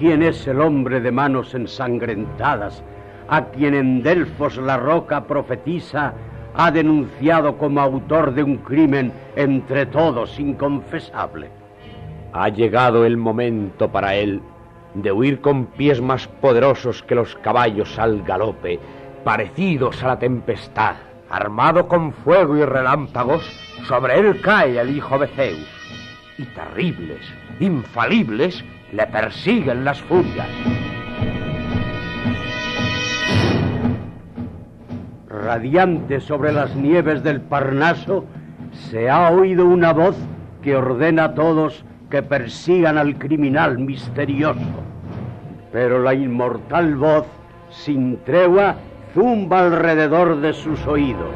¿Quién es el hombre de manos ensangrentadas, a quien en Delfos la roca profetisa ha denunciado como autor de un crimen entre todos inconfesable? Ha llegado el momento para él de huir con pies más poderosos que los caballos al galope, parecidos a la tempestad. Armado con fuego y relámpagos, sobre él cae el hijo de Zeus, y terribles, infalibles, le persiguen las furias. Radiante sobre las nieves del Parnaso, se ha oído una voz que ordena a todos que persigan al criminal misterioso. Pero la inmortal voz, sin tregua, zumba alrededor de sus oídos.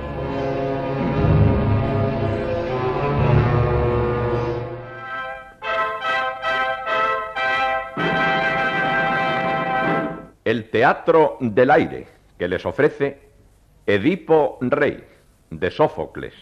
El teatro del aire que les ofrece Edipo Rey, de Sófocles.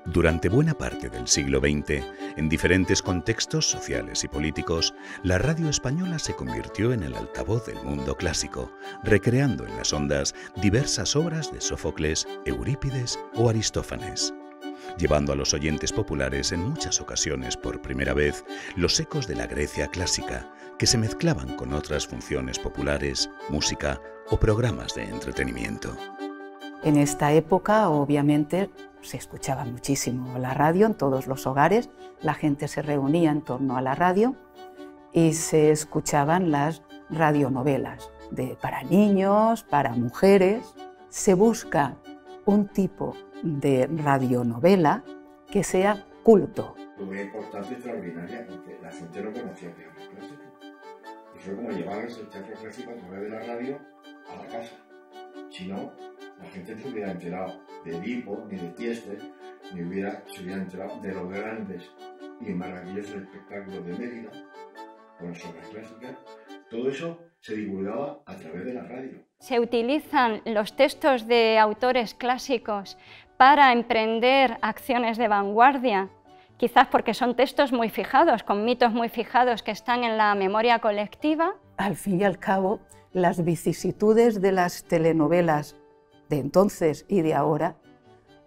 Durante buena parte del siglo XX, en diferentes contextos sociales y políticos, la radio española se convirtió en el altavoz del mundo clásico, recreando en las ondas diversas obras de Sófocles, Eurípides o Aristófanes, llevando a los oyentes populares en muchas ocasiones por primera vez los ecos de la Grecia clásica, que se mezclaban con otras funciones populares, música o programas de entretenimiento. En esta época, obviamente, se escuchaba muchísimo la radio en todos los hogares, la gente se reunía en torno a la radio y se escuchaban las radionovelas para niños, para mujeres. Se busca un tipo de radionovela que sea culto. Una importancia extraordinaria porque la gente no conocía el teatro clásico. Eso como llevar el teatro clásico a través de la radio a la casa. Si no, la gente no se hubiera enterado de Edipo, ni de Tiestes, ni se hubiera enterado de los grandes y maravillosos espectáculos de Mérida, con las obras clásicas. Todo eso se divulgaba a través de la radio. Se utilizan los textos de autores clásicos para emprender acciones de vanguardia, quizás porque son textos muy fijados, con mitos muy fijados que están en la memoria colectiva. Al fin y al cabo, las vicisitudes de las telenovelas de entonces y de ahora,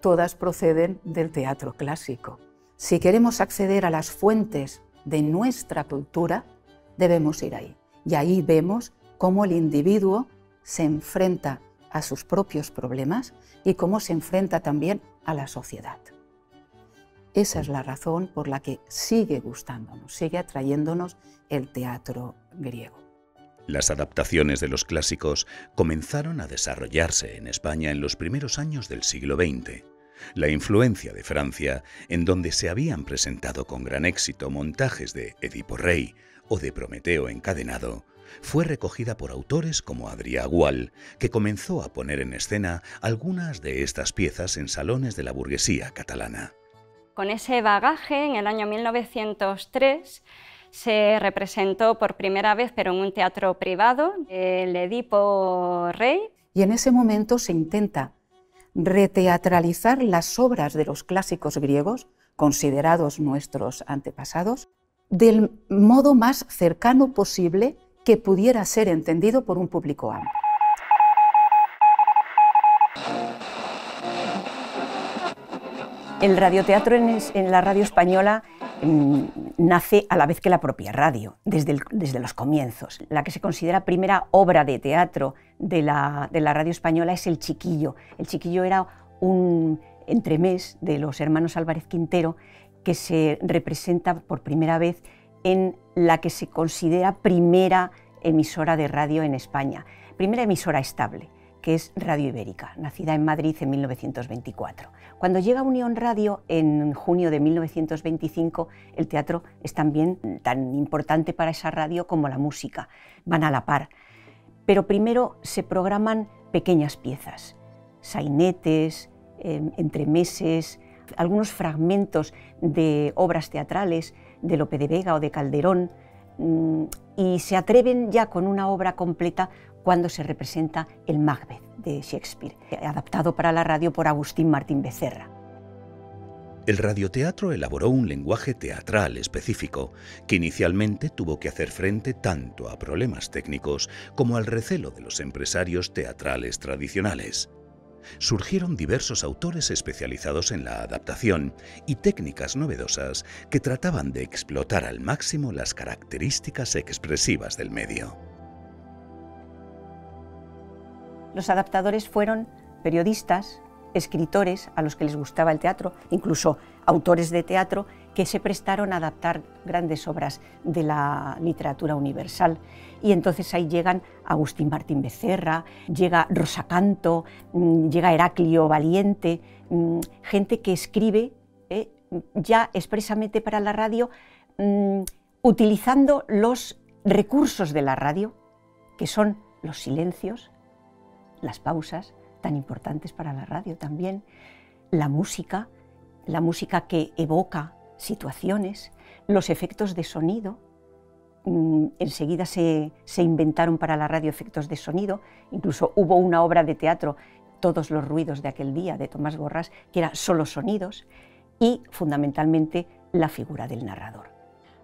todas proceden del teatro clásico. Si queremos acceder a las fuentes de nuestra cultura, debemos ir ahí. Y ahí vemos cómo el individuo se enfrenta a sus propios problemas y cómo se enfrenta también a la sociedad. Esa es la razón por la que sigue gustándonos, sigue atrayéndonos el teatro griego. Las adaptaciones de los clásicos comenzaron a desarrollarse en España en los primeros años del siglo XX. La influencia de Francia, en donde se habían presentado con gran éxito montajes de Edipo Rey o de Prometeo encadenado, fue recogida por autores como Adrià Gual, que comenzó a poner en escena algunas de estas piezas en salones de la burguesía catalana. Con ese bagaje, en el año 1903, se representó por primera vez, pero en un teatro privado, el Edipo Rey. Y en ese momento se intenta reteatralizar las obras de los clásicos griegos, considerados nuestros antepasados, del modo más cercano posible que pudiera ser entendido por un público amplio. El radioteatro en la radio española nace a la vez que la propia radio, desde los comienzos. La que se considera primera obra de teatro de la radio española es El Chiquillo. El Chiquillo era un entremés de los hermanos Álvarez Quintero que se representa por primera vez en la que se considera primera emisora de radio en España, primera emisora estable, que es Radio Ibérica, nacida en Madrid en 1924. Cuando llega Unión Radio en junio de 1925, el teatro es también tan importante para esa radio como la música, van a la par. Pero primero se programan pequeñas piezas, sainetes, entremeses, algunos fragmentos de obras teatrales de Lope de Vega o de Calderón, y se atreven ya con una obra completa cuando se representa el Macbeth de Shakespeare, adaptado para la radio por Agustín Martín Becerra. El radioteatro elaboró un lenguaje teatral específico que inicialmente tuvo que hacer frente tanto a problemas técnicos como al recelo de los empresarios teatrales tradicionales. Surgieron diversos autores especializados en la adaptación y técnicas novedosas que trataban de explotar al máximo las características expresivas del medio. Los adaptadores fueron periodistas, escritores a los que les gustaba el teatro, incluso autores de teatro que se prestaron a adaptar grandes obras de la literatura universal. Y entonces ahí llegan Agustín Martín Becerra, llega Rosa Canto, llega Heraclio Valiente, gente que escribe ya expresamente para la radio, utilizando los recursos de la radio, que son los silencios, las pausas, tan importantes para la radio también, la música que evoca situaciones, los efectos de sonido. Enseguida se inventaron para la radio efectos de sonido, incluso hubo una obra de teatro, Todos los ruidos de aquel día, de Tomás Borrás, que era solo sonidos, y fundamentalmente la figura del narrador.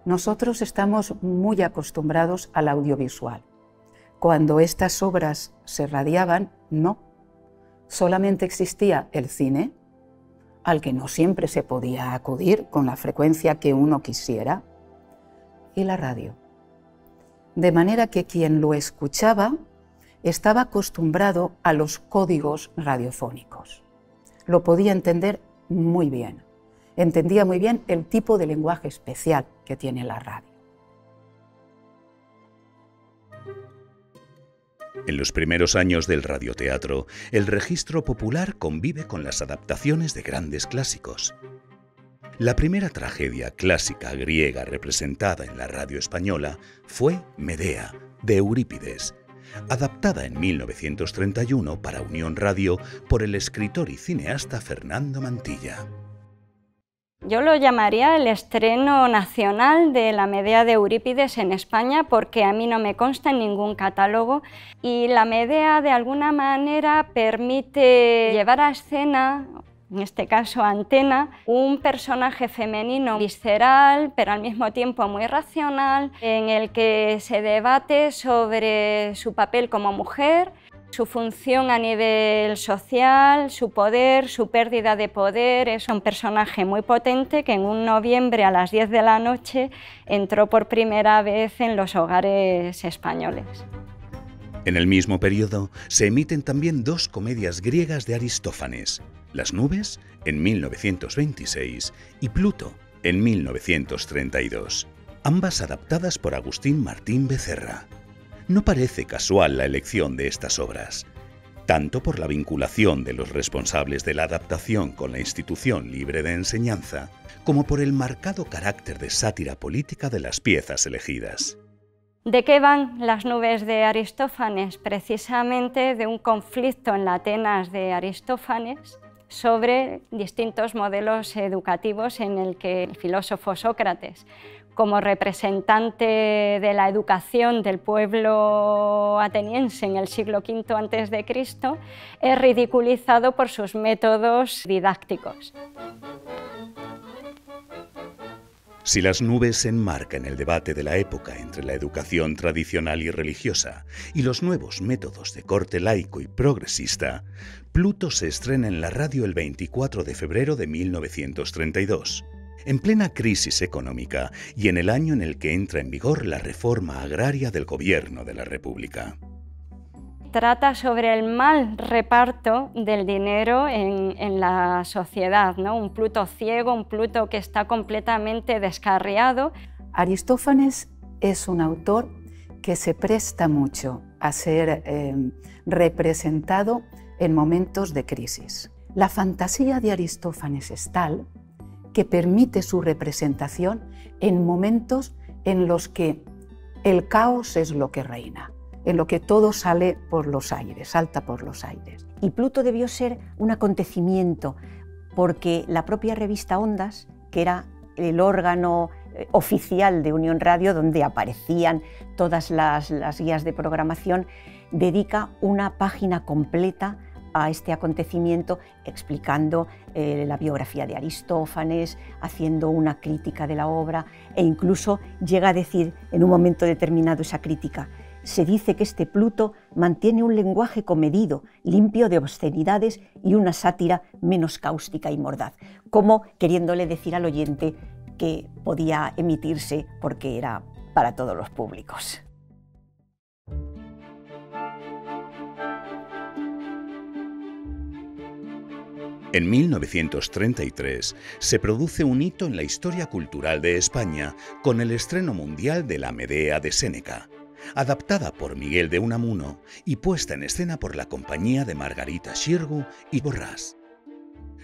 Nosotros estamos muy acostumbrados al audiovisual. Cuando estas obras se radiaban, no. Solamente existía el cine, al que no siempre se podía acudir con la frecuencia que uno quisiera, y la radio. De manera que quien lo escuchaba estaba acostumbrado a los códigos radiofónicos. Lo podía entender muy bien. Entendía muy bien el tipo de lenguaje especial que tiene la radio. En los primeros años del radioteatro, el registro popular convive con las adaptaciones de grandes clásicos. La primera tragedia clásica griega representada en la radio española fue Medea, de Eurípides, adaptada en 1931 para Unión Radio por el escritor y cineasta Fernando Mantilla. Yo lo llamaría el estreno nacional de la Medea de Eurípides en España, porque a mí no me consta en ningún catálogo, y la Medea de alguna manera permite llevar a escena, en este caso Antena, un personaje femenino visceral, pero al mismo tiempo muy racional, en el que se debate sobre su papel como mujer, su función a nivel social, su poder, su pérdida de poder. Es un personaje muy potente que en un noviembre a las 10 de la noche entró por primera vez en los hogares españoles. En el mismo periodo se emiten también dos comedias griegas de Aristófanes, Las nubes, en 1926, y Pluto, en 1932, ambas adaptadas por Agustín Martín Becerra. No parece casual la elección de estas obras, tanto por la vinculación de los responsables de la adaptación con la institución libre de enseñanza, como por el marcado carácter de sátira política de las piezas elegidas. ¿De qué van Las nubes de Aristófanes? Precisamente de un conflicto en la Atenas de Aristófanes sobre distintos modelos educativos en el que el filósofo Sócrates, como representante de la educación del pueblo ateniense en el siglo V a.C., es ridiculizado por sus métodos didácticos. Si Las nubes se enmarca en el debate de la época entre la educación tradicional y religiosa y los nuevos métodos de corte laico y progresista, Pluto se estrena en la radio el 24 de febrero de 1932, en plena crisis económica y en el año en el que entra en vigor la reforma agraria del gobierno de la República. Trata sobre el mal reparto del dinero en la sociedad, ¿no? Un Pluto ciego, un Pluto que está completamente descarriado. Aristófanes es un autor que se presta mucho a ser representado en momentos de crisis. La fantasía de Aristófanes es tal que permite su representación en momentos en los que el caos es lo que reina, en lo que todo sale por los aires, salta por los aires. Y Pluto debió ser un acontecimiento, porque la propia revista Ondas, que era el órgano oficial de Unión Radio, donde aparecían todas las guías de programación, dedica una página completa a este acontecimiento, explicando la biografía de Aristófanes, haciendo una crítica de la obra, e incluso llega a decir en un momento determinado esa crítica: se dice que este Pluto mantiene un lenguaje comedido, limpio de obscenidades y una sátira menos cáustica y mordaz, como queriéndole decir al oyente que podía emitirse porque era para todos los públicos. En 1933 se produce un hito en la historia cultural de España con el estreno mundial de la Medea de Séneca, adaptada por Miguel de Unamuno y puesta en escena por la compañía de Margarita Xirgu y Borràs.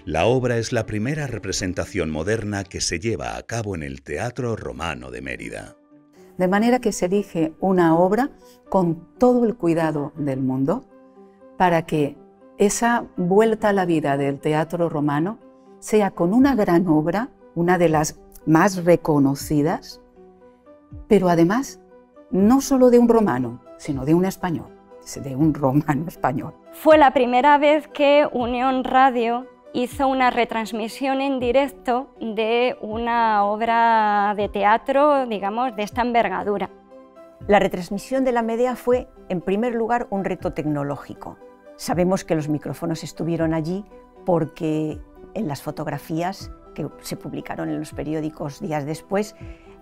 La obra es la primera representación moderna que se lleva a cabo en el Teatro Romano de Mérida. De manera que se elige una obra con todo el cuidado del mundo para que esa vuelta a la vida del teatro romano sea con una gran obra, una de las más reconocidas, pero además no solo de un romano, sino de un español, de un romano español. Fue la primera vez que Unión Radio hizo una retransmisión en directo de una obra de teatro, digamos, de esta envergadura. La retransmisión de la Medea fue, en primer lugar, un reto tecnológico. Sabemos que los micrófonos estuvieron allí porque en las fotografías que se publicaron en los periódicos días después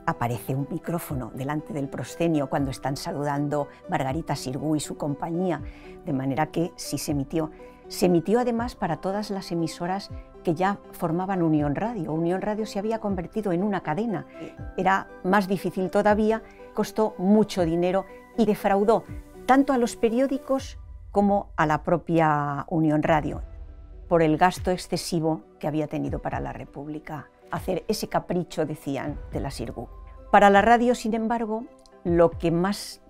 aparece un micrófono delante del proscenio cuando están saludando Margarita Xirgu y su compañía, de manera que sí se emitió. Se emitió además para todas las emisoras que ya formaban Unión Radio. Unión Radio se había convertido en una cadena. Era más difícil todavía, costó mucho dinero y defraudó tanto a los periódicos como a la propia Unión Radio, por el gasto excesivo que había tenido para la República. Hacer ese capricho, decían, de la Xirgu. Para la radio, sin embargo, lo que más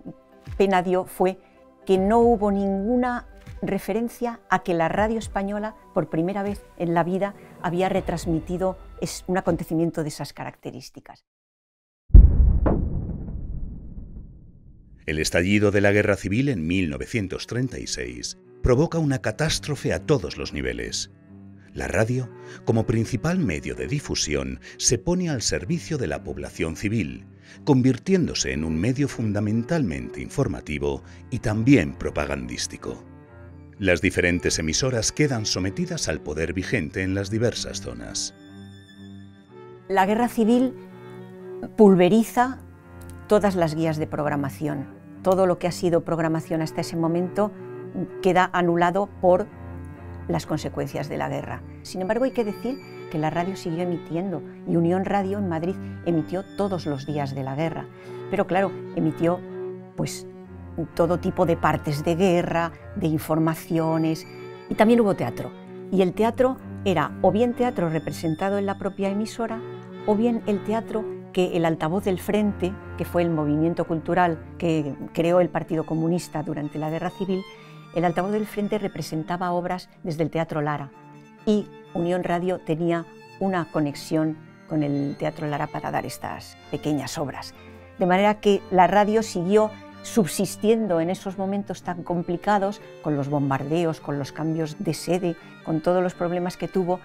pena dio fue que no hubo ninguna referencia a que la radio española, por primera vez en la vida, había retransmitido un acontecimiento de esas características. El estallido de la Guerra Civil en 1936 provoca una catástrofe a todos los niveles. La radio, como principal medio de difusión, se pone al servicio de la población civil, convirtiéndose en un medio fundamentalmente informativo y también propagandístico. Las diferentes emisoras quedan sometidas al poder vigente en las diversas zonas. La Guerra Civil pulveriza todas las guías de programación. Todo lo que ha sido programación hasta ese momento queda anulado por las consecuencias de la guerra. Sin embargo, hay que decir que la radio siguió emitiendo y Unión Radio en Madrid emitió todos los días de la guerra. Pero claro, emitió pues todo tipo de partes de guerra, de informaciones, y también hubo teatro. Y el teatro era o bien teatro representado en la propia emisora o bien el teatro que el Altavoz del Frente, que fue el movimiento cultural que creó el Partido Comunista durante la Guerra Civil, el Altavoz del Frente representaba obras desde el Teatro Lara y Unión Radio tenía una conexión con el Teatro Lara para dar estas pequeñas obras. De manera que la radio siguió subsistiendo en esos momentos tan complicados, con los bombardeos, con los cambios de sede, con todos los problemas que tuvo,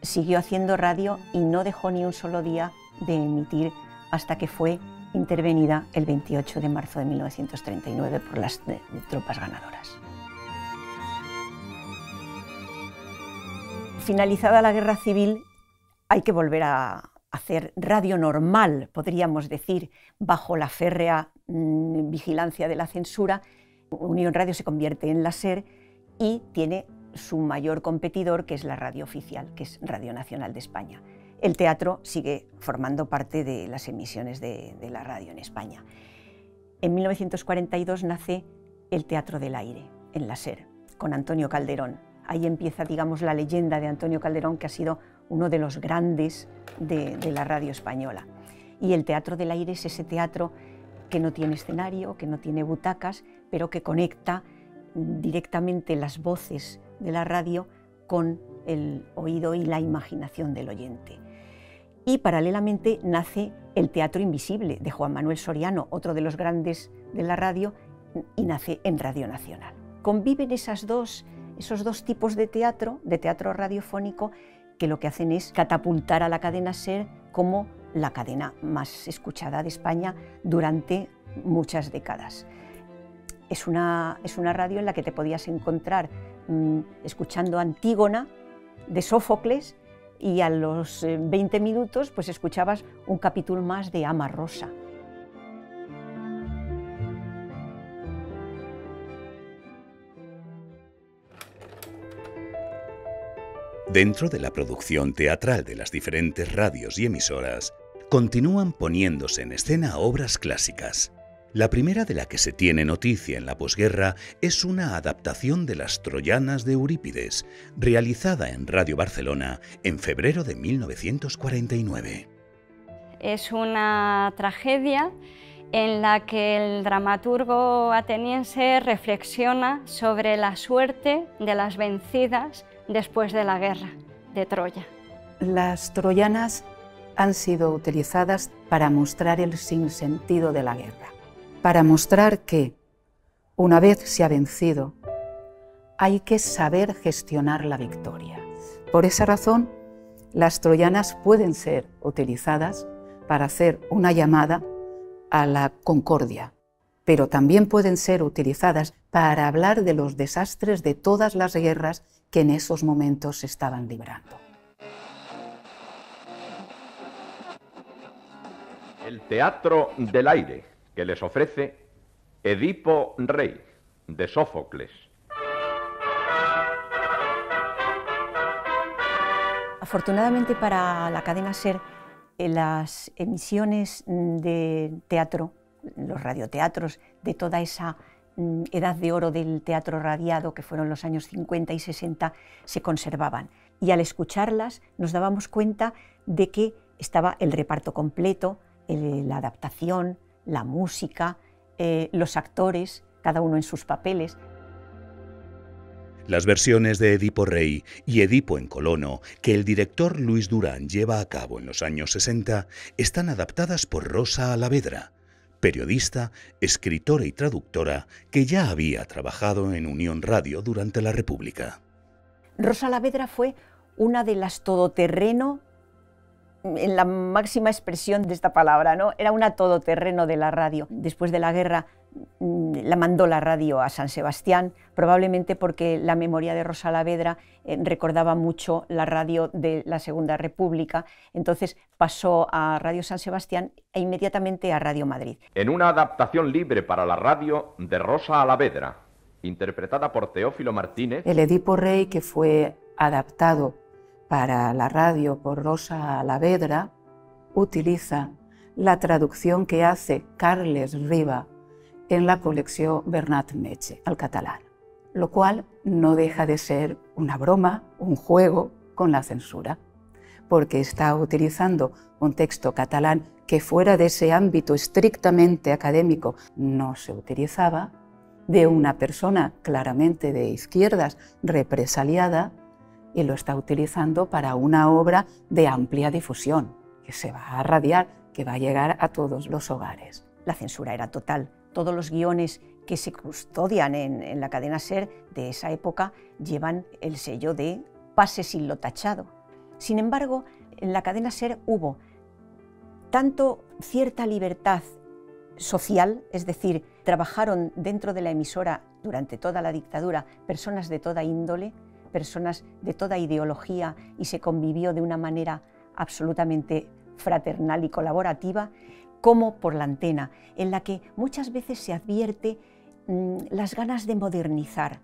siguió haciendo radio y no dejó ni un solo día de emitir hasta que fue intervenida el 28 de marzo de 1939 por las tropas ganadoras. Finalizada la Guerra Civil, hay que volver a hacer radio normal, podríamos decir, bajo la férrea vigilancia de la censura. Unión Radio se convierte en la SER y tiene su mayor competidor, que es la radio oficial, que es Radio Nacional de España. El teatro sigue formando parte de las emisiones de la radio en España. En 1942 nace el Teatro del Aire, en la SER, con Antonio Calderón. Ahí empieza, digamos, la leyenda de Antonio Calderón, que ha sido uno de los grandes de la radio española. Y el Teatro del Aire es ese teatro que no tiene escenario, que no tiene butacas, pero que conecta directamente las voces de la radio con el oído y la imaginación del oyente. Y paralelamente nace el Teatro Invisible de Juan Manuel Soriano, otro de los grandes de la radio, y nace en Radio Nacional. Conviven esos dos tipos de teatro radiofónico, que lo que hacen es catapultar a la cadena SER como la cadena más escuchada de España durante muchas décadas. Es una radio en la que te podías encontrar escuchando Antígona de Sófocles, y a los 20 minutos pues escuchabas un capítulo más de Ama Rosa. Dentro de la producción teatral de las diferentes radios y emisoras, continúan poniéndose en escena obras clásicas. La primera de la que se tiene noticia en la posguerra es una adaptación de Las Troyanas de Eurípides, realizada en Radio Barcelona en febrero de 1949. Es una tragedia en la que el dramaturgo ateniense reflexiona sobre la suerte de las vencidas después de la guerra de Troya. Las troyanas han sido utilizadas para mostrar el sinsentido de la guerra, para mostrar que, una vez se ha vencido, hay que saber gestionar la victoria. Por esa razón, las troyanas pueden ser utilizadas para hacer una llamada a la concordia, pero también pueden ser utilizadas para hablar de los desastres de todas las guerras que en esos momentos se estaban librando. El Teatro del Aire, que les ofrece Edipo Rey, de Sófocles. Afortunadamente para la cadena SER, las emisiones de teatro, los radioteatros de toda esa edad de oro del teatro radiado, que fueron los años 50 y 60, se conservaban. Y al escucharlas nos dábamos cuenta de que estaba el reparto completo, la adaptación, la música, los actores, cada uno en sus papeles. Las versiones de Edipo Rey y Edipo en Colono, que el director Luis Durán lleva a cabo en los años 60, están adaptadas por Rosa Alavedra, periodista, escritora y traductora que ya había trabajado en Unión Radio durante la República. Rosa Alavedra fue una de las todoterreno, en la máxima expresión de esta palabra, ¿no? Era una todoterreno de la radio. Después de la guerra la mandó la radio a San Sebastián, probablemente porque la memoria de Rosa Alavedra recordaba mucho la radio de la Segunda República, entonces pasó a Radio San Sebastián e inmediatamente a Radio Madrid. En una adaptación libre para la radio de Rosa Alavedra, interpretada por Teófilo Martínez. El Edipo Rey, que fue adaptado para la radio por Rosa Alavedra, utiliza la traducción que hace Carles Riba en la colección Bernat Metge al catalán, lo cual no deja de ser una broma, un juego con la censura, porque está utilizando un texto catalán que fuera de ese ámbito estrictamente académico no se utilizaba, de una persona claramente de izquierdas represaliada, y lo está utilizando para una obra de amplia difusión, que se va a radiar, que va a llegar a todos los hogares. La censura era total. Todos los guiones que se custodian en la cadena SER de esa época llevan el sello de pase sin lo tachado. Sin embargo, en la cadena SER hubo tanto cierta libertad social, es decir, trabajaron dentro de la emisora durante toda la dictadura personas de toda índole, personas de toda ideología, y se convivió de una manera absolutamente fraternal y colaborativa, como por la antena, en la que muchas veces se advierte las ganas de modernizar.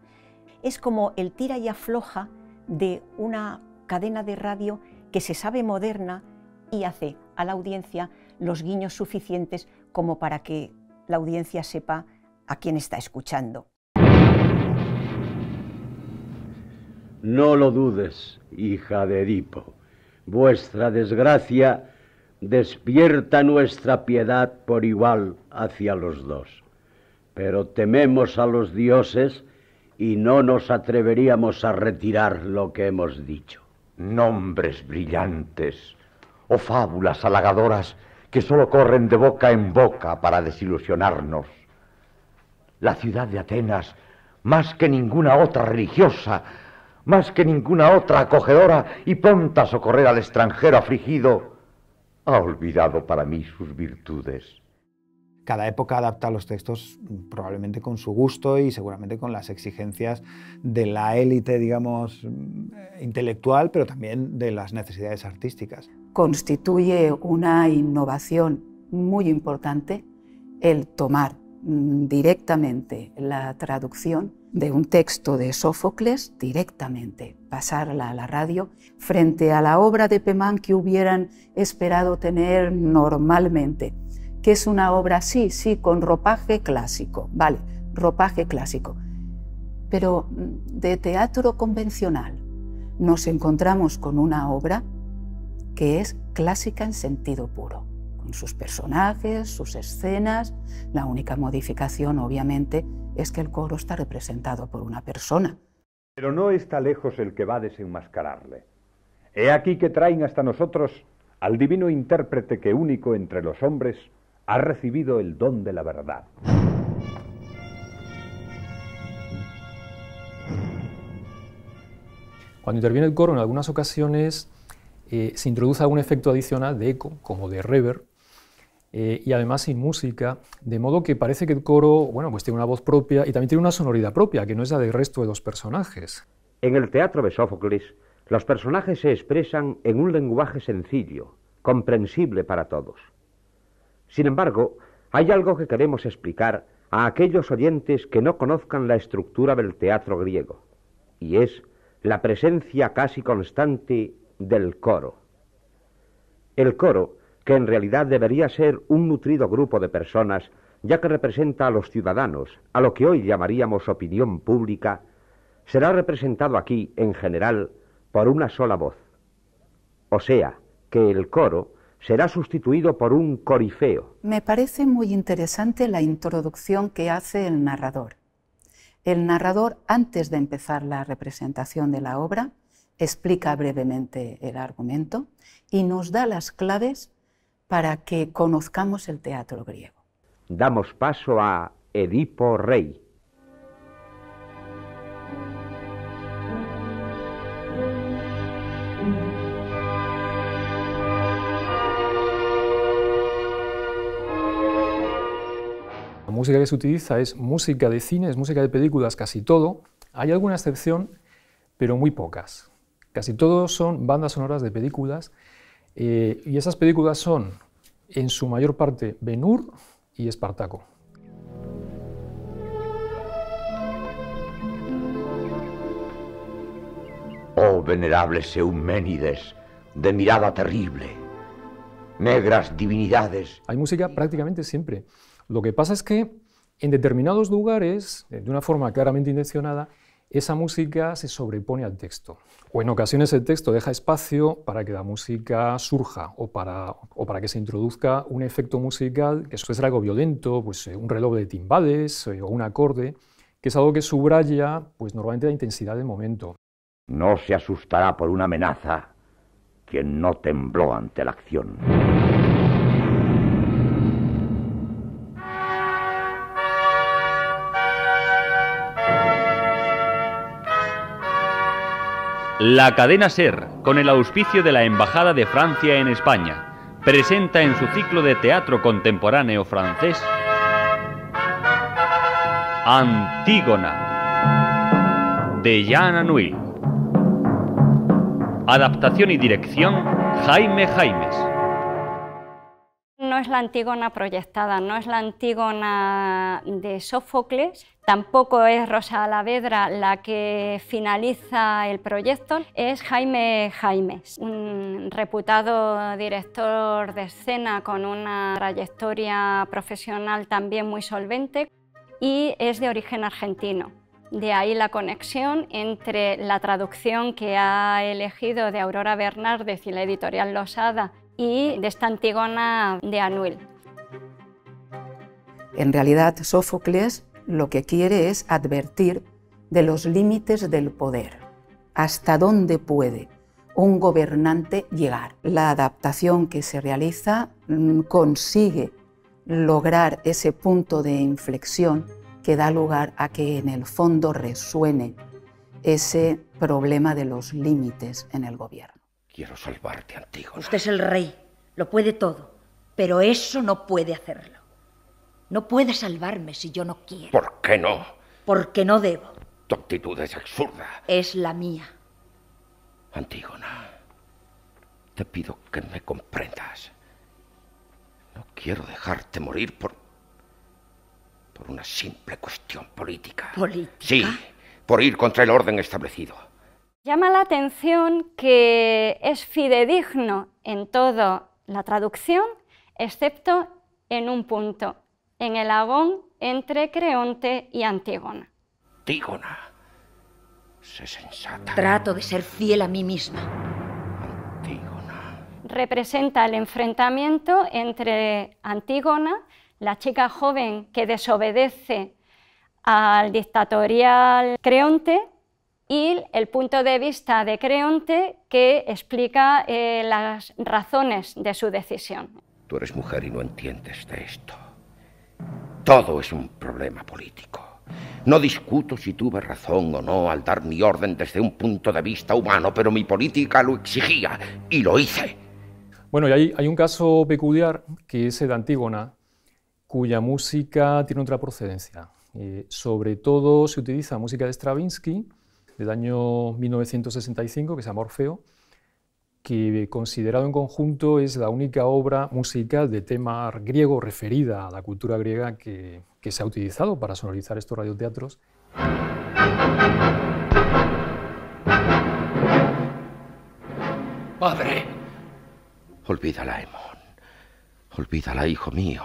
Es como el tira y afloja de una cadena de radio que se sabe moderna y hace a la audiencia los guiños suficientes como para que la audiencia sepa a quién está escuchando. No lo dudes, hija de Edipo. Vuestra desgracia despierta nuestra piedad por igual hacia los dos. Pero tememos a los dioses y no nos atreveríamos a retirar lo que hemos dicho. Nombres brillantes, o fábulas halagadoras que solo corren de boca en boca para desilusionarnos. La ciudad de Atenas, más que ninguna otra religiosa, más que ninguna otra acogedora y pronta a socorrer al extranjero afligido, ha olvidado para mí sus virtudes. Cada época adapta los textos probablemente con su gusto y seguramente con las exigencias de la élite, digamos, intelectual, pero también de las necesidades artísticas. Constituye una innovación muy importante el tomar directamente la traducción de un texto de Sófocles, directamente pasarla a la radio, frente a la obra de Pemán que hubieran esperado tener normalmente, que es una obra, sí, con ropaje clásico, vale, ropaje clásico, pero de teatro convencional nos encontramos con una obra que es clásica en sentido puro, con sus personajes, sus escenas. La única modificación, obviamente, es que el coro está representado por una persona. Pero no está lejos el que va a desenmascararle. He aquí que traen hasta nosotros al divino intérprete que, único entre los hombres, ha recibido el don de la verdad. Cuando interviene el coro, en algunas ocasiones se introduce algún efecto adicional de eco, como de reverb, y además sin música, de modo que parece que el coro, bueno, pues tiene una voz propia y también tiene una sonoridad propia, que no es la del resto de los personajes. En el teatro de Sófocles, los personajes se expresan en un lenguaje sencillo, comprensible para todos. Sin embargo, hay algo que queremos explicar a aquellos oyentes que no conozcan la estructura del teatro griego, y es la presencia casi constante del coro. El coro, que en realidad debería ser un nutrido grupo de personas, ya que representa a los ciudadanos, a lo que hoy llamaríamos opinión pública, será representado aquí, en general, por una sola voz. O sea, que el coro será sustituido por un corifeo. Me parece muy interesante la introducción que hace el narrador. El narrador, antes de empezar la representación de la obra, explica brevemente el argumento y nos da las claves para que conozcamos el teatro griego. Damos paso a Edipo Rey. La música que se utiliza es música de cine, es música de películas, casi todo. Hay alguna excepción, pero muy pocas. Casi todos son bandas sonoras de películas, y esas películas son, en su mayor parte, Ben-Hur y Espartaco. Oh venerables Euménides, de mirada terrible, negras divinidades. Hay música prácticamente siempre. Lo que pasa es que en determinados lugares, de una forma claramente intencionada, esa música se sobrepone al texto. O en ocasiones el texto deja espacio para que la música surja o para que se introduzca un efecto musical que suele ser algo violento, pues un reloj de timbales o un acorde, que es algo que subraya pues normalmente la intensidad del momento. No se asustará por una amenaza quien no tembló ante la acción. La cadena SER, con el auspicio de la Embajada de Francia en España, presenta en su ciclo de teatro contemporáneo francés Antígona, de Jean Anouilh. Adaptación y dirección, Jaime Jaimes. No es la Antígona proyectada, no es la Antígona de Sófocles, tampoco es Rosa Alavedra la que finaliza el proyecto, es Jaime Jaimes, un reputado director de escena con una trayectoria profesional también muy solvente y es de origen argentino. De ahí la conexión entre la traducción que ha elegido de Aurora Bernárdez y la editorial Losada y de esta Antígona de Anouilh. En realidad, Sófocles lo que quiere es advertir de los límites del poder, hasta dónde puede un gobernante llegar. La adaptación que se realiza consigue lograr ese punto de inflexión que da lugar a que en el fondo resuene ese problema de los límites en el gobierno. Quiero salvarte, Antígona. Usted es el rey, lo puede todo, pero eso no puede hacerlo. No puede salvarme si yo no quiero. ¿Por qué no? Porque no debo. Tu actitud es absurda. Es la mía. Antígona, te pido que me comprendas. No quiero dejarte morir por una simple cuestión política. ¿Política? Sí, por ir contra el orden establecido. Llama la atención que es fidedigno en toda la traducción, excepto en un punto, en el agón entre Creonte y Antígona. Antígona, sé sensata. Trato de ser fiel a mí misma. Antígona. Representa el enfrentamiento entre Antígona, la chica joven que desobedece al dictatorial Creonte, y el punto de vista de Creonte que explica las razones de su decisión. Tú eres mujer y no entiendes de esto. Todo es un problema político. No discuto si tuve razón o no al dar mi orden desde un punto de vista humano, pero mi política lo exigía y lo hice. Bueno, y hay un caso peculiar que es el de Antígona, cuya música tiene otra procedencia. Sobre todo se utiliza música de Stravinsky, del año 1965, que se llama Orfeo, que considerado en conjunto es la única obra musical de tema griego referida a la cultura griega que se ha utilizado para sonorizar estos radioteatros. Padre, olvídala, Hemón. Olvídala, hijo mío.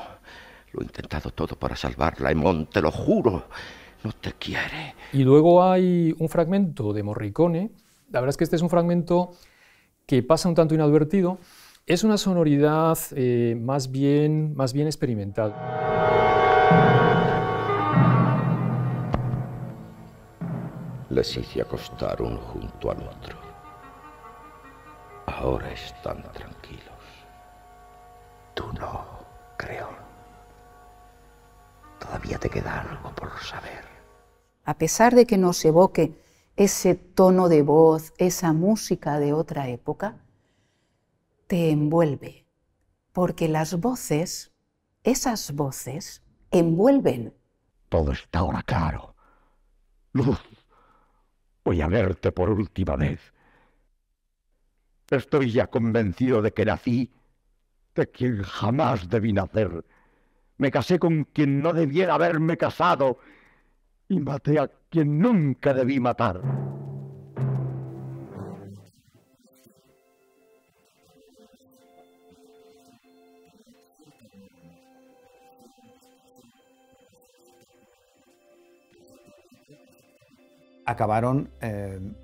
Lo he intentado todo para salvarla, Hemón, te lo juro. No te quiere. Y luego hay un fragmento de Morricone. La verdad es que este es un fragmento que pasa un tanto inadvertido. Es una sonoridad más bien experimental. Les hice acostar uno junto al otro. Ahora están tranquilos. Tú no, Creón. Todavía te queda algo por saber. A pesar de que nos evoque ese tono de voz, esa música de otra época, te envuelve, porque las voces, esas voces, envuelven. Todo está ahora claro. Luz, voy a verte por última vez. Estoy ya convencido de que nací de quien jamás debí nacer. Me casé con quien no debiera haberme casado y maté a quien nunca debí matar. Acabaron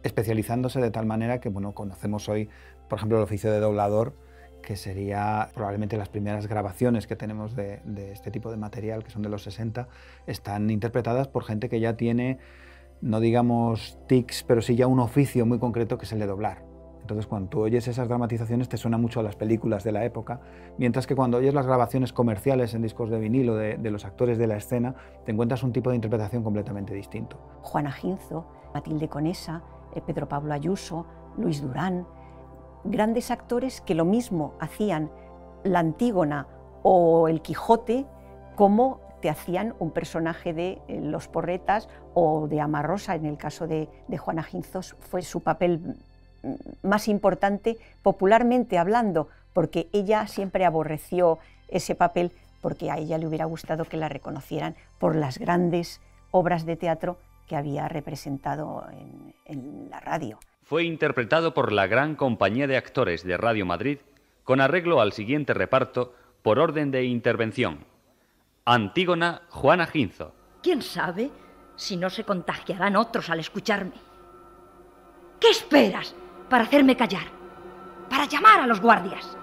especializándose de tal manera que, bueno, conocemos hoy, por ejemplo, el oficio de doblador, que sería probablemente las primeras grabaciones que tenemos de este tipo de material, que son de los 60, están interpretadas por gente que ya tiene, no digamos tics, pero sí ya un oficio muy concreto que es el de doblar. Entonces, cuando tú oyes esas dramatizaciones te suena mucho a las películas de la época, mientras que cuando oyes las grabaciones comerciales en discos de vinilo de los actores de la escena, te encuentras un tipo de interpretación completamente distinto. Juana Ginzo, Matilde Conesa, Pedro Pablo Ayuso, Luis Durán, grandes actores que lo mismo hacían la Antígona o el Quijote como te hacían un personaje de Los Porretas o de Ama Rosa. En el caso de Juana Ginzo fue su papel más importante popularmente hablando, porque ella siempre aborreció ese papel porque a ella le hubiera gustado que la reconocieran por las grandes obras de teatro que había representado en la radio. Fue interpretado por la Gran Compañía de Actores de Radio Madrid con arreglo al siguiente reparto por orden de intervención. Antígona, Juana Ginzo. ¿Quién sabe si no se contagiarán otros al escucharme? ¿Qué esperas para hacerme callar? ¿Para llamar a los guardias?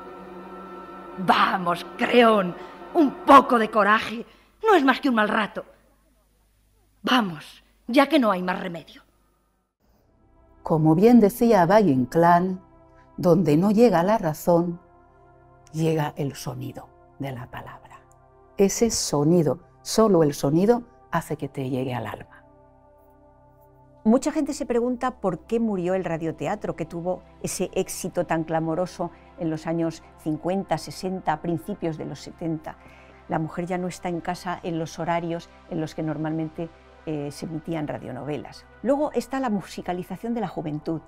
Vamos, Creón, un poco de coraje. No es más que un mal rato. Vamos, ya que no hay más remedio. Como bien decía Valle Inclán, donde no llega la razón, llega el sonido de la palabra. Ese sonido, solo el sonido, hace que te llegue al alma. Mucha gente se pregunta por qué murió el radioteatro, que tuvo ese éxito tan clamoroso en los años 50, 60, principios de los 70. La mujer ya no está en casa en los horarios en los que normalmente se emitían radionovelas. Luego está la musicalización de la juventud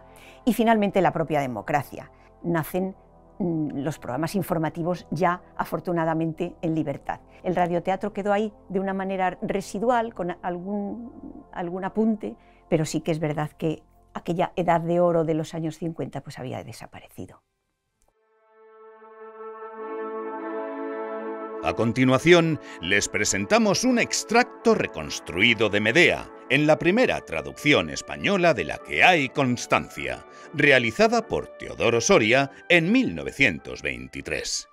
y finalmente la propia democracia. Nacen los programas informativos ya afortunadamente en libertad. El radioteatro quedó ahí de una manera residual, con algún apunte, pero sí que es verdad que aquella edad de oro de los años 50 pues había desaparecido. A continuación, les presentamos un extracto reconstruido de Medea, en la primera traducción española de la que hay constancia, realizada por Teodoro Soria en 1923.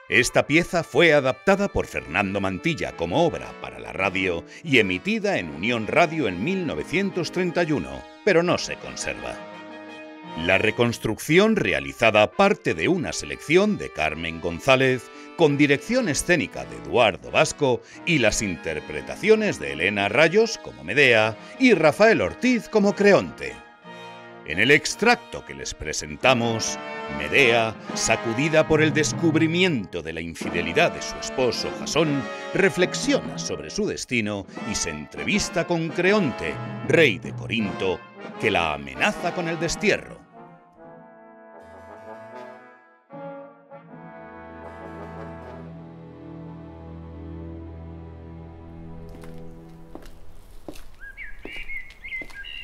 Esta pieza fue adaptada por Fernando Mantilla como obra para la radio y emitida en Unión Radio en 1931, pero no se conserva. La reconstrucción realizada parte de una selección de Carmen González, con dirección escénica de Eduardo Vasco y las interpretaciones de Elena Rayos como Medea y Rafael Ortiz como Creonte. En el extracto que les presentamos, Medea, sacudida por el descubrimiento de la infidelidad de su esposo Jasón, reflexiona sobre su destino y se entrevista con Creonte, rey de Corinto, que la amenaza con el destierro.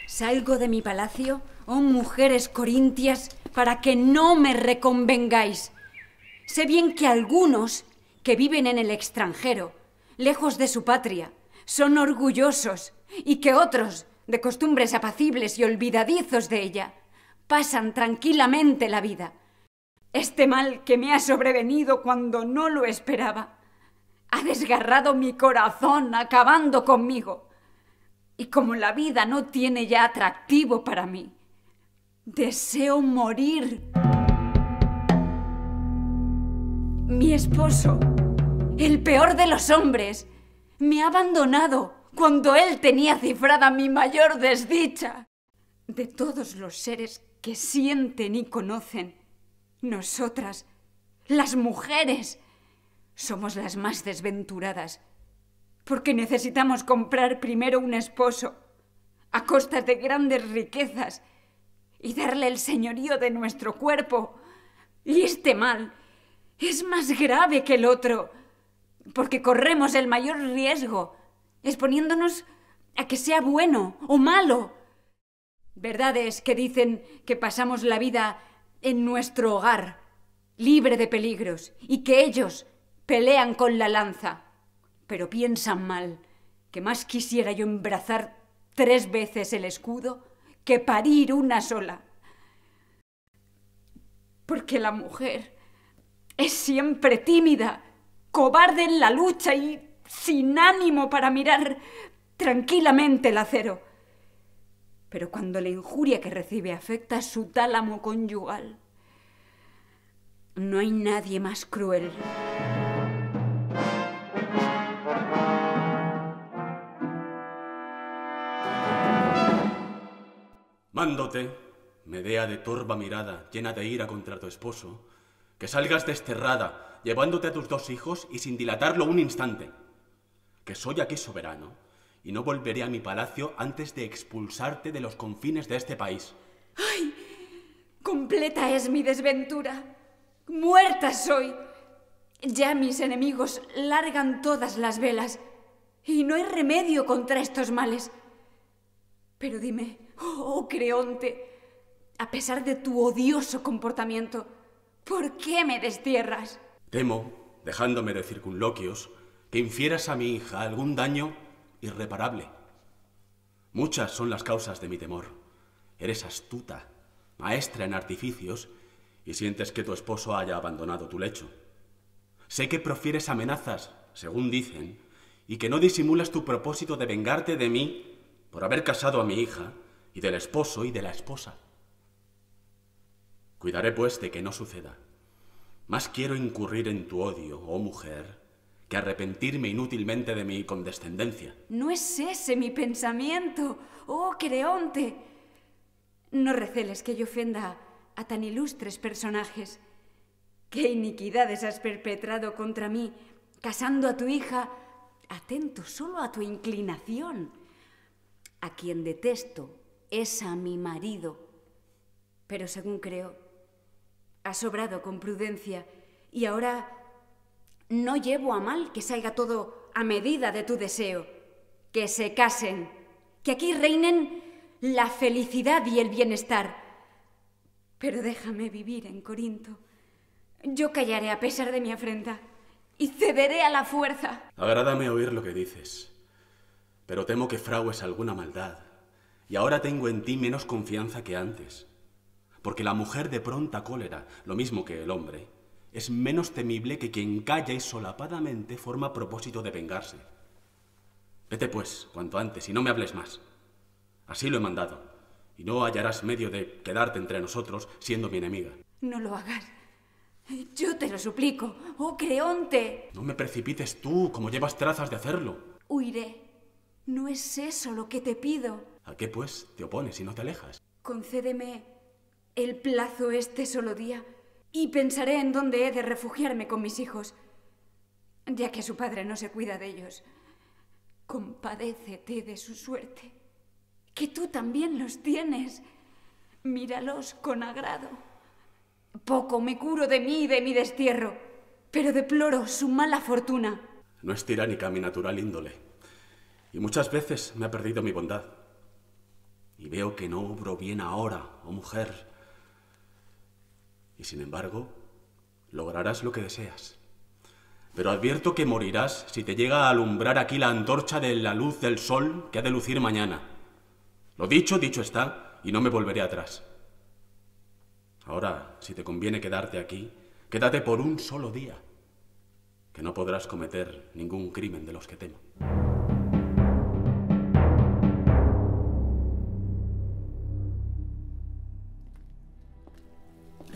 Salgo de mi palacio, oh mujeres corintias, para que no me reconvengáis. Sé bien que algunos que viven en el extranjero, lejos de su patria, son orgullosos, y que otros, de costumbres apacibles y olvidadizos de ella, pasan tranquilamente la vida. Este mal que me ha sobrevenido cuando no lo esperaba ha desgarrado mi corazón, acabando conmigo. Y como la vida no tiene ya atractivo para mí, deseo morir. Mi esposo, el peor de los hombres, me ha abandonado cuando él tenía cifrada mi mayor desdicha. De todos los seres que sienten y conocen, nosotras, las mujeres, somos las más desventuradas, porque necesitamos comprar primero un esposo a costa de grandes riquezas y darle el señorío de nuestro cuerpo. Y este mal es más grave que el otro, porque corremos el mayor riesgo, exponiéndonos a que sea bueno o malo. Verdad es que dicen que pasamos la vida en nuestro hogar, libre de peligros, y que ellos pelean con la lanza. Pero piensan mal, que más quisiera yo embrazar 3 veces el escudo que parir una sola. Porque la mujer es siempre tímida, cobarde en la lucha y sin ánimo para mirar tranquilamente el acero. Pero cuando la injuria que recibe afecta su tálamo conyugal, no hay nadie más cruel. Mándote, Medea de torva mirada, llena de ira contra tu esposo, que salgas desterrada, llevándote a tus 2 hijos y sin dilatarlo un instante. Que soy aquí soberano, y no volveré a mi palacio antes de expulsarte de los confines de este país. ¡Ay! Completa es mi desventura. Muerta soy. Ya mis enemigos largan todas las velas, y no hay remedio contra estos males. Pero dime, oh Creonte, a pesar de tu odioso comportamiento, ¿por qué me destierras? Temo, dejándome de circunloquios, que infieras a mi hija algún daño irreparable. Muchas son las causas de mi temor. Eres astuta, maestra en artificios, y sientes que tu esposo haya abandonado tu lecho. Sé que profieres amenazas, según dicen, y que no disimulas tu propósito de vengarte de mí por haber casado a mi hija, y del esposo y de la esposa. Cuidaré, pues, de que no suceda. Más quiero incurrir en tu odio, oh mujer, que arrepentirme inútilmente de mi condescendencia. No es ese mi pensamiento, oh Creonte. No receles que yo ofenda a tan ilustres personajes. ¿Qué iniquidades has perpetrado contra mí, casando a tu hija, atento solo a tu inclinación? A quien detesto es a mi marido. Pero según creo, has obrado con prudencia y ahora no llevo a mal que salga todo a medida de tu deseo. Que se casen, que aquí reinen la felicidad y el bienestar. Pero déjame vivir en Corinto. Yo callaré a pesar de mi afrenta y cederé a la fuerza. Agrádame oír lo que dices, pero temo que fragues alguna maldad, y ahora tengo en ti menos confianza que antes, porque la mujer de pronta cólera, lo mismo que el hombre, es menos temible que quien calla y solapadamente forma propósito de vengarse. Vete, pues, cuanto antes, y no me hables más. Así lo he mandado, y no hallarás medio de quedarte entre nosotros siendo mi enemiga. No lo hagas. Yo te lo suplico, oh Creonte. No me precipites tú, como llevas trazas de hacerlo. Huiré. No es eso lo que te pido. ¿A qué, pues, te opones y no te alejas? Concédeme el plazo este solo día y pensaré en dónde he de refugiarme con mis hijos, ya que su padre no se cuida de ellos. Compadécete de su suerte, que tú también los tienes. Míralos con agrado. Poco me curo de mí y de mi destierro, pero deploro su mala fortuna. No es tiránica mi natural índole, y muchas veces me ha perdido mi bondad. Y veo que no obro bien ahora, oh mujer. Y sin embargo, lograrás lo que deseas. Pero advierto que morirás si te llega a alumbrar aquí la antorcha de la luz del sol que ha de lucir mañana. Lo dicho, dicho está, y no me volveré atrás. Ahora, si te conviene quedarte aquí, quédate por un solo día, que no podrás cometer ningún crimen de los que temo.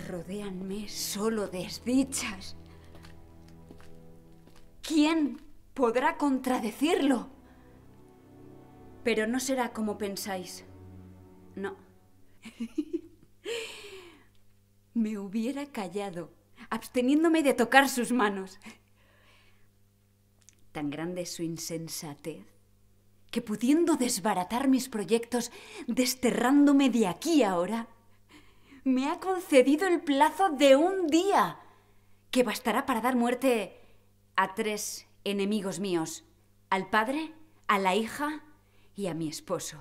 Rodéanme solo desdichas. ¿Quién podrá contradecirlo? Pero no será como pensáis. No. Me hubiera callado, absteniéndome de tocar sus manos. Tan grande es su insensatez, que pudiendo desbaratar mis proyectos, desterrándome de aquí ahora, me ha concedido el plazo de un día, que bastará para dar muerte a 3 enemigos míos, al padre, a la hija y a mi esposo.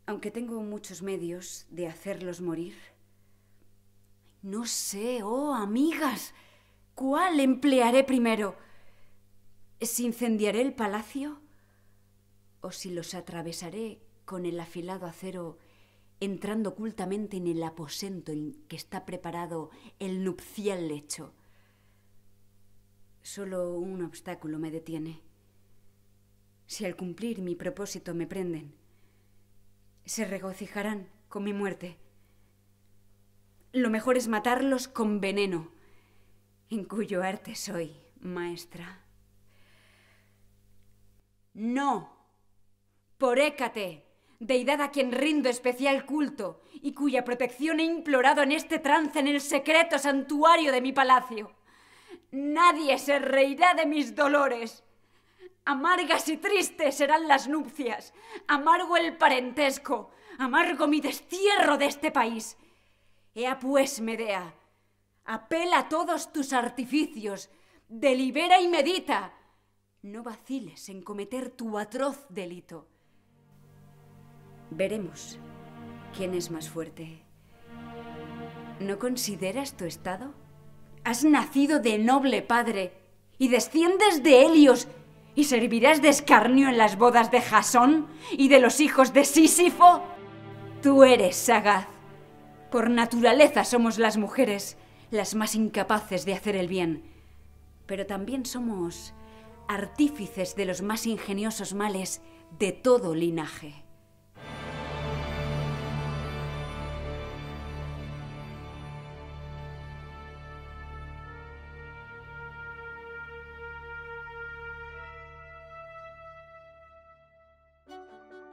Aunque tengo muchos medios de hacerlos morir, no sé, oh amigas, ¿cuál emplearé primero? ¿Si incendiaré el palacio o si los atravesaré con el afilado acero, entrando ocultamente en el aposento en que está preparado el nupcial lecho? Solo un obstáculo me detiene. Si al cumplir mi propósito me prenden, se regocijarán con mi muerte. Lo mejor es matarlos con veneno, en cuyo arte soy maestra. No, por Hécate, deidad a quien rindo especial culto y cuya protección he implorado en este trance en el secreto santuario de mi palacio. Nadie se reirá de mis dolores. Amargas y tristes serán las nupcias, amargo el parentesco, amargo mi destierro de este país. Ea pues, Medea, apela a todos tus artificios, delibera y medita. No vaciles en cometer tu atroz delito. Veremos quién es más fuerte. ¿No consideras tu estado? Has nacido de noble padre y desciendes de Helios, ¿y servirás de escarnio en las bodas de Jasón y de los hijos de Sísifo? Tú eres sagaz. Por naturaleza somos las mujeres las más incapaces de hacer el bien, pero también somos artífices de los más ingeniosos males de todo linaje.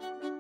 España.